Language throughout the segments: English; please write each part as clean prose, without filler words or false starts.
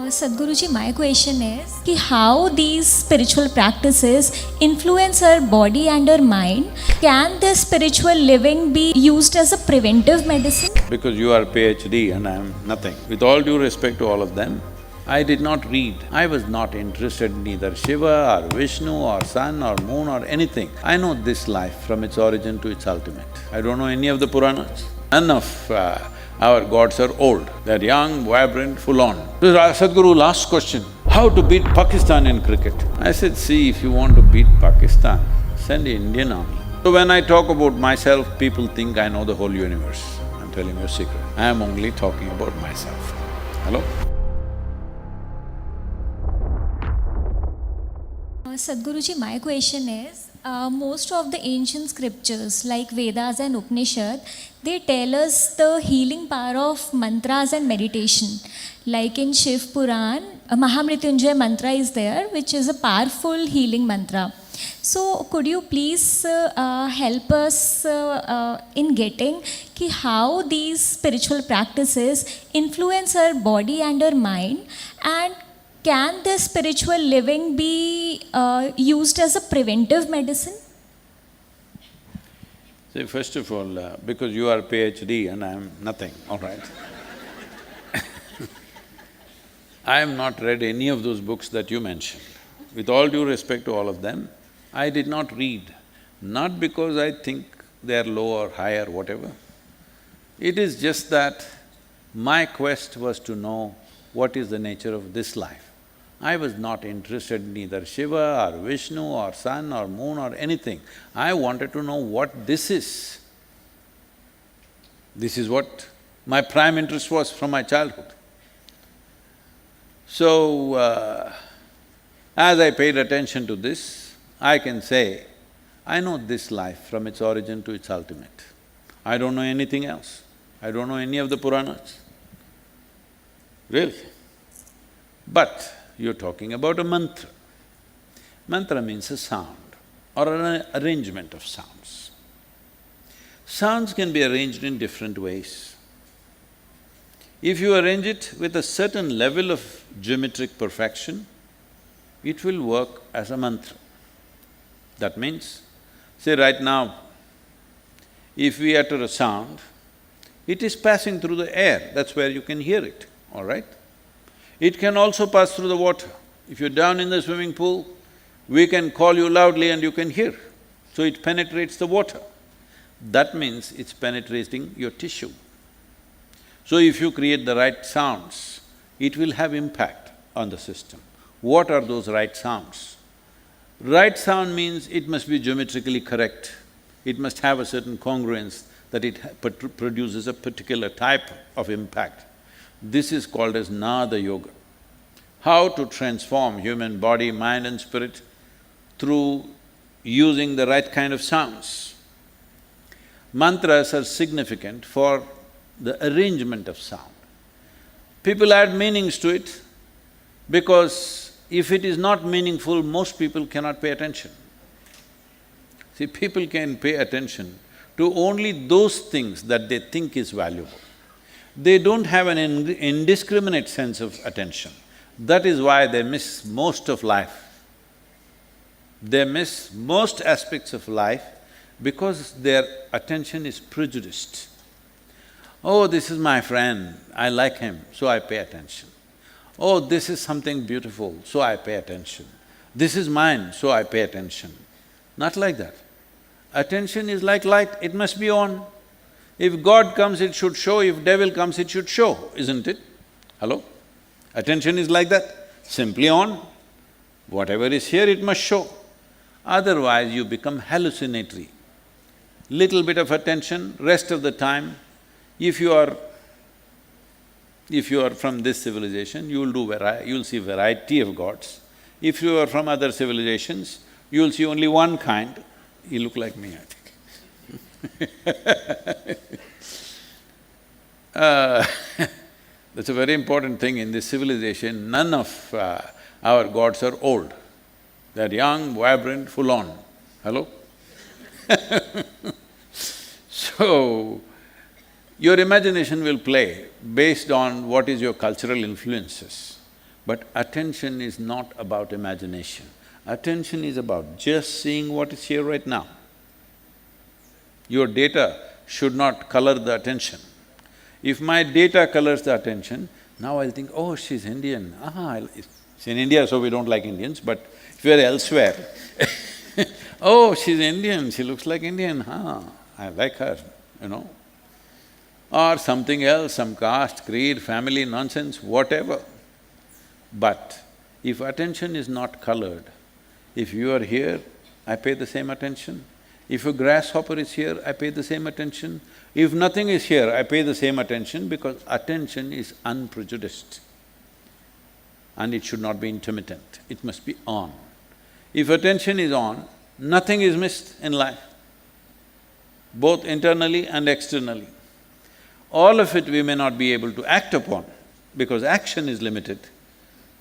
Sadhguruji, my question is कि how these spiritual practices influence our body and our mind. Can this spiritual living be used as a preventive medicine? Because you are PhD and I am nothing. With all due respect to all of them, I did not read. I was not interested in either Shiva or Vishnu or sun or moon or anything. I know this life from its origin to its ultimate. I don't know any of the Puranas. None of our gods are old. They're young, vibrant, full-on. So Sadhguru last question, how to beat Pakistan in cricket? I said, see, if you want to beat Pakistan, send the Indian army. So when I talk about myself, people think I know the whole universe. I'm telling you a secret. I am only talking about myself. Hello? Sadhguruji, my question is, most of the ancient scriptures like Vedas and Upanishad, they tell us the healing power of mantras and meditation. Like in Shiv Puran, a Mahamrityunjaya mantra is there, which is a powerful healing mantra. So could you please help us in getting कि how these spiritual practices influence our body and our mind, and can this spiritual living be used as a preventive medicine? See, first of all, because you are PhD and I am nothing, all right? I have not read any of those books that you mentioned. With all due respect to all of them, I did not read, not because I think they are low or high or whatever. It is just that my quest was to know what is the nature of this life. I was not interested in either Shiva or Vishnu or sun or moon or anything. I wanted to know what this is. This is what my prime interest was from my childhood. So, as I paid attention to this, I can say, I know this life from its origin to its ultimate. I don't know anything else. I don't know any of the Puranas. Really. But you're talking about a mantra. Mantra means a sound or an arrangement of sounds. Sounds can be arranged in different ways. If you arrange it with a certain level of geometric perfection, it will work as a mantra. That means, say right now, if we utter a sound, it is passing through the air, that's where you can hear it, all right? It can also pass through the water. If you're down in the swimming pool, we can call you loudly and you can hear. So it penetrates the water. That means it's penetrating your tissue. So if you create the right sounds, it will have impact on the system. What are those right sounds? Right sound means it must be geometrically correct. It must have a certain congruence that it produces a particular type of impact. This is called as Nada Yoga. How to transform human body, mind and spirit through using the right kind of sounds. Mantras are significant for the arrangement of sound. People add meanings to it because if it is not meaningful, most people cannot pay attention. See, people can pay attention to only those things that they think is valuable. They don't have an indiscriminate sense of attention. That is why they miss most of life. They miss most aspects of life because their attention is prejudiced. Oh, this is my friend, I like him, so I pay attention. Oh, this is something beautiful, so I pay attention. This is mine, so I pay attention. Not like that. Attention is like light, it must be on. If God comes, it should show, if devil comes, it should show, isn't it? Hello? Attention is like that, simply on. Whatever is here, it must show. Otherwise, you become hallucinatory. Little bit of attention, rest of the time, if you are from this civilization, you'll see variety of gods. If you are from other civilizations, you'll see only one kind. You look like me, I think. That's a very important thing in this civilization, none of our gods are old. They're young, vibrant, full-on. Hello? So, your imagination will play based on what is your cultural influences. But attention is not about imagination. Attention is about just seeing what is here right now. Your data should not color the attention. If my data colors the attention, now I'll think, oh, she's Indian, she's in India, so we don't like Indians, but if you're elsewhere, oh, she's Indian, she looks like Indian, I like her, you know. Or something else, some caste, creed, family, nonsense, whatever. But if attention is not colored, if you are here, I pay the same attention. If a grasshopper is here, I pay the same attention. If nothing is here, I pay the same attention because attention is unprejudiced. And it should not be intermittent, it must be on. If attention is on, nothing is missed in life, both internally and externally. All of it we may not be able to act upon because action is limited.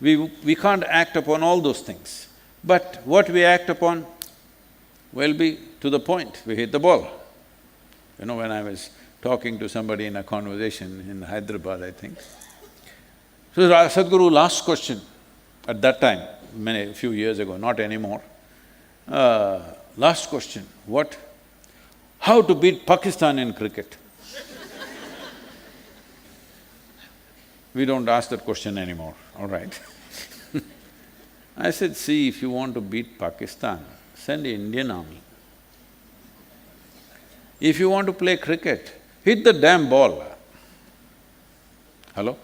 We can't act upon all those things. But what we act upon will be to the point, we hit the ball. You know, when I was talking to somebody in a conversation in Hyderabad, I think. So Sadhguru, last question at that time, few years ago, not anymore. Last question, how to beat Pakistan in cricket? We don't ask that question anymore, all right. I said, see, if you want to beat Pakistan, send the Indian army. If you want to play cricket, hit the damn ball. Hello?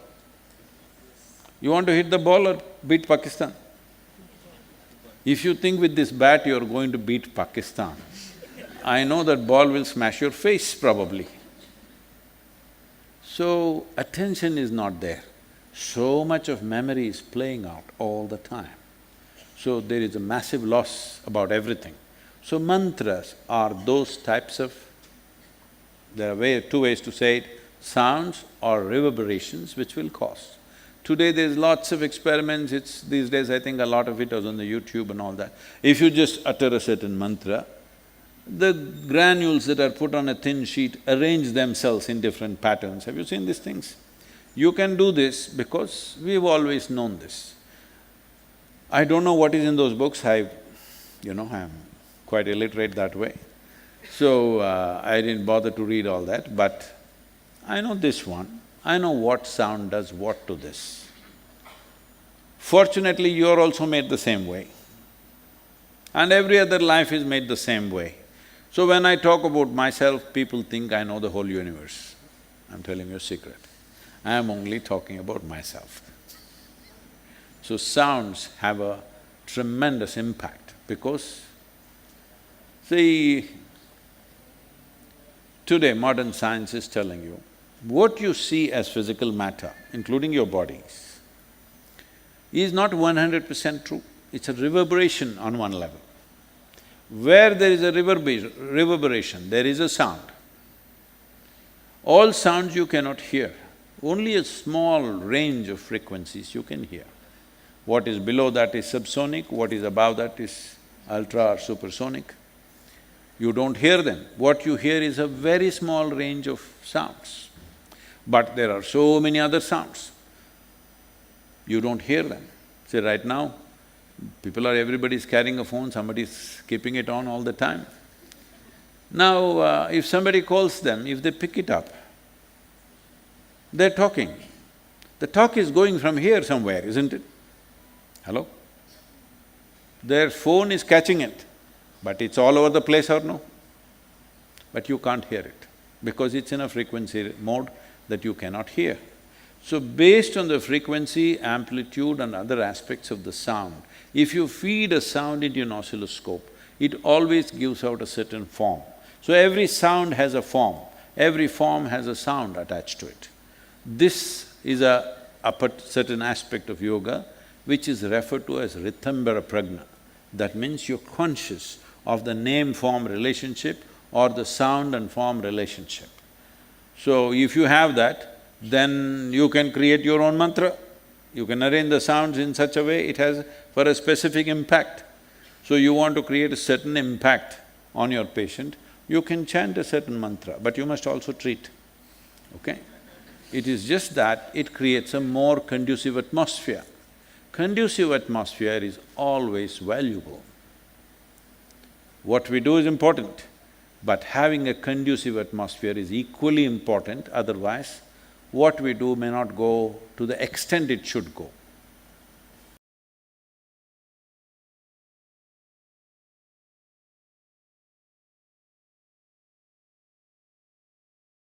You want to hit the ball or beat Pakistan? If you think with this bat you're going to beat Pakistan, I know that ball will smash your face probably. So, attention is not there. So much of memory is playing out all the time. So, there is a massive loss about everything. So, mantras are those types of… there are two ways to say it, sounds or reverberations which will cause. Today there's lots of experiments, these days I think a lot of it is on the YouTube and all that. If you just utter a certain mantra, the granules that are put on a thin sheet arrange themselves in different patterns. Have you seen these things? You can do this because we've always known this. I don't know what is in those books, I'm quite illiterate that way. So, I didn't bother to read all that, but I know this one, I know what sound does what to this. Fortunately, you're also made the same way. And every other life is made the same way. So when I talk about myself, people think I know the whole universe. I'm telling you a secret. I am only talking about myself. So sounds have a tremendous impact because, see, today modern science is telling you, what you see as physical matter, including your bodies, is not 100% true. It's a reverberation on one level. Where there is a reverberation, there is a sound. All sounds you cannot hear, only a small range of frequencies you can hear. What is below that is subsonic, what is above that is ultra or supersonic. You don't hear them. What you hear is a very small range of sounds. But there are so many other sounds, you don't hear them. See, right now, everybody's carrying a phone, somebody's keeping it on all the time. Now, if somebody calls them, if they pick it up, they're talking. The talk is going from here somewhere, isn't it? Hello? Their phone is catching it, but it's all over the place or no? But you can't hear it, because it's in a frequency mode that you cannot hear. So based on the frequency, amplitude and other aspects of the sound, if you feed a sound into an oscilloscope, it always gives out a certain form. So every sound has a form, every form has a sound attached to it. This is a certain aspect of yoga which is referred to as Ritambara Prajna. That means you're conscious of the name-form relationship or the sound and form relationship. So if you have that, then you can create your own mantra. You can arrange the sounds in such a way it has for a specific impact. So you want to create a certain impact on your patient, you can chant a certain mantra, but you must also treat, okay? It is just that it creates a more conducive atmosphere. conducive atmosphere is always valuable. What we do is important, but having a conducive atmosphere is equally important, otherwise what we do may not go to the extent it should go.